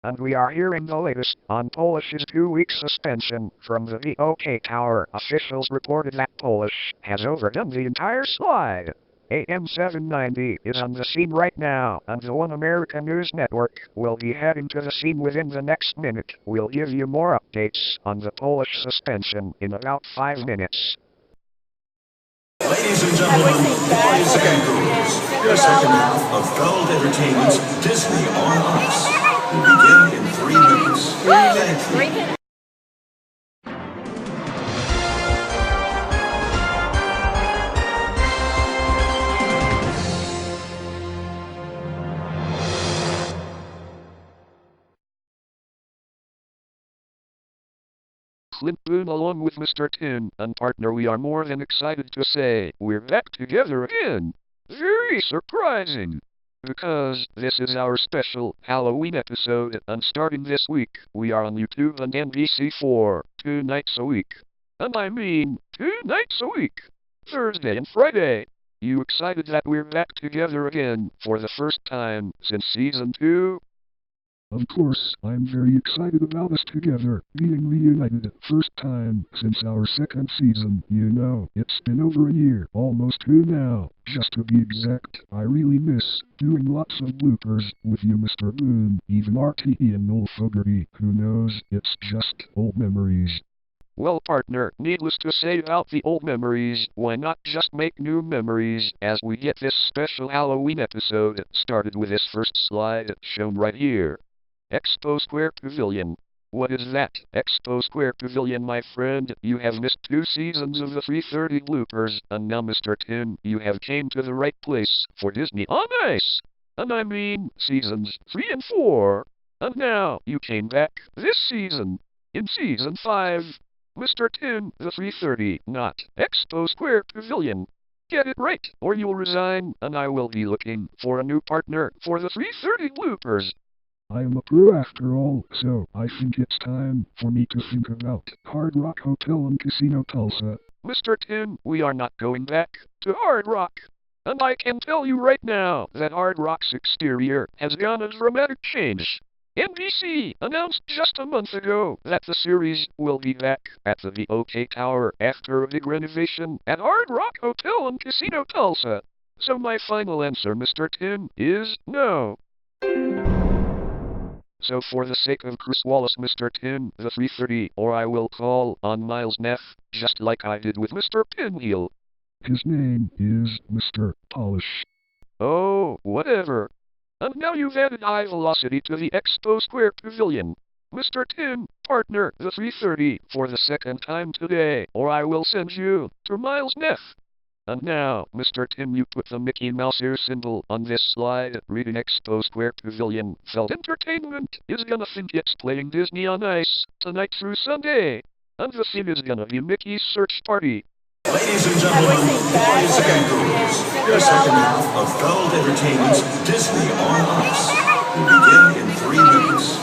and we are hearing the latest on Polish's 2-week suspension from the VOK Tower. Officials reported that Polish has overdone the entire slide. AM 790 is on the scene right now, and the One American News Network will be heading to the scene within the next minute. We'll give you more updates on the Polish suspension in about 5 minutes. Ladies and gentlemen, boys and girls, your second half of Gold Entertainment's Disney on Ice will begin in 3 minutes. Thank you. Clint Boone along with Mr. Tin and partner, we are more than excited to say we're back together again. Very surprising. Because this is our special Halloween episode, and starting this week, we are on YouTube and NBC4, 2 nights a week. And I mean, 2 nights a week. Thursday and Friday. You excited that we're back together again for the first time since season 2? Of course, I'm very excited about us together, being reunited, first time since our second season. You know, it's been over a year, almost 2 now, just to be exact. I really miss doing lots of bloopers with you, Mr. Boone, even RTE and Noel Fogarty. Who knows, it's just old memories. Well, partner, needless to say about the old memories, why not just make new memories as we get this special Halloween episode started with this first slide shown right here. Expo Square Pavilion. What is that? Expo Square Pavilion, my friend. You have missed 2 seasons of the 330 bloopers, and now, Mr. Tin, you have came to the right place for Disney on Ice. And I mean, seasons 3 and 4. And now, you came back this season, in season 5. Mr. Tin, the 330, not Expo Square Pavilion. Get it right, or you'll resign, and I will be looking for a new partner for the 330 bloopers. I am a pro after all, so I think it's time for me to think about Hard Rock Hotel and Casino Tulsa. Mr. Tin, we are not going back to Hard Rock. And I can tell you right now that Hard Rock's exterior has gone a dramatic change. NBC announced just a month ago that the series will be back at the VOK Tower after a big renovation at Hard Rock Hotel and Casino Tulsa. So my final answer, Mr. Tin, is no. So for the sake of Chris Wallace, Mr. Tin, the 330, or I will call on Miles Neff, just like I did with Mr. Pinwheel. His name is Mr. Polish. Oh, whatever. And now you've added high velocity to the Expo Square Pavilion. Mr. Tin, partner, the 330, for the second time today, or I will send you to Miles Neff. And now, Mr. Tin, you put the Mickey Mouse ear symbol on this slide, reading Expo Square Pavilion. Felt Entertainment is gonna think it's playing Disney on Ice, tonight through Sunday. And the theme is gonna be Mickey's Search Party. Ladies and gentlemen, boys and girls, your second half of Gold Entertainment's Disney on Ice will begin in 3 minutes.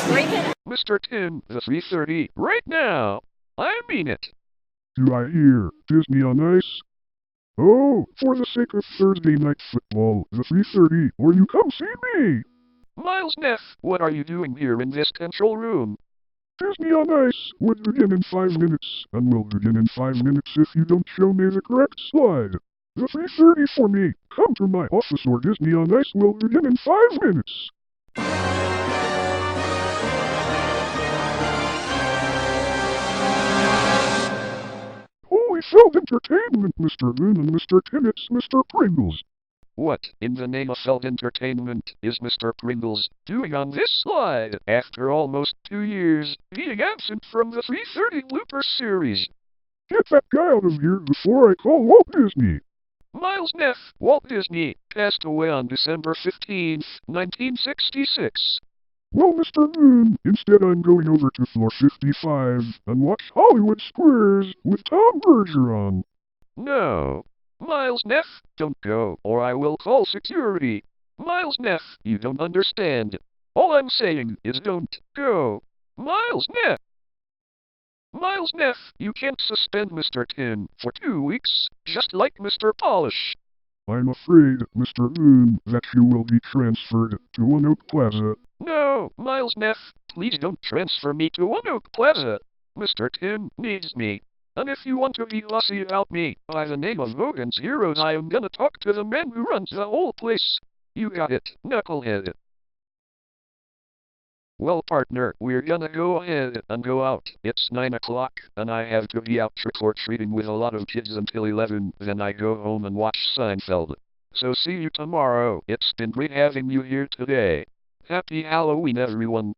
Thank you. Mr. Tin, the 330, right now. I mean it. Do I hear Disney on Ice? Oh, for the sake of Thursday night football, the 330, or you come see me! Miles Neff, what are you doing here in this control room? Disney on Ice would begin in 5 minutes, and will begin in 5 minutes if you don't show me the correct slide. The 330 for me. Come to my office or Disney on Ice will begin in 5 minutes. Holy Felt Entertainment, Mr. Boone and Mr. Tin, it's Mr. Pringles. What, in the name of Felt Entertainment, is Mr. Pringles doing on this slide after almost 2 years being absent from the 330 blooper series? Get that guy out of here before I call Walt Disney. Miles Neff, Walt Disney, passed away on December 15th, 1966. Well, Mr. Boone, instead I'm going over to floor 55 and watch Hollywood Squares with Tom Bergeron. No. Miles Neff, don't go, or I will call security. Miles Neff, you don't understand. All I'm saying is don't go. Miles Neff! Miles Neff, you can't suspend Mr. Tin for 2 weeks, just like Mr. Polish. I'm afraid, Mr. Boone, that you will be transferred to One Oak Plaza. No, Miles Neff, please don't transfer me to One Oak Plaza. Mr. Tim needs me. And if you want to be fussy about me, by the name of Hogan's Heroes, I am gonna talk to the man who runs the whole place. You got it, knucklehead. Well, partner, we're gonna go ahead and go out. It's 9 o'clock, and I have to be out trick-or-treating with a lot of kids until 11, then I go home and watch Seinfeld. So see you tomorrow. It's been great having you here today. Happy Halloween, everyone.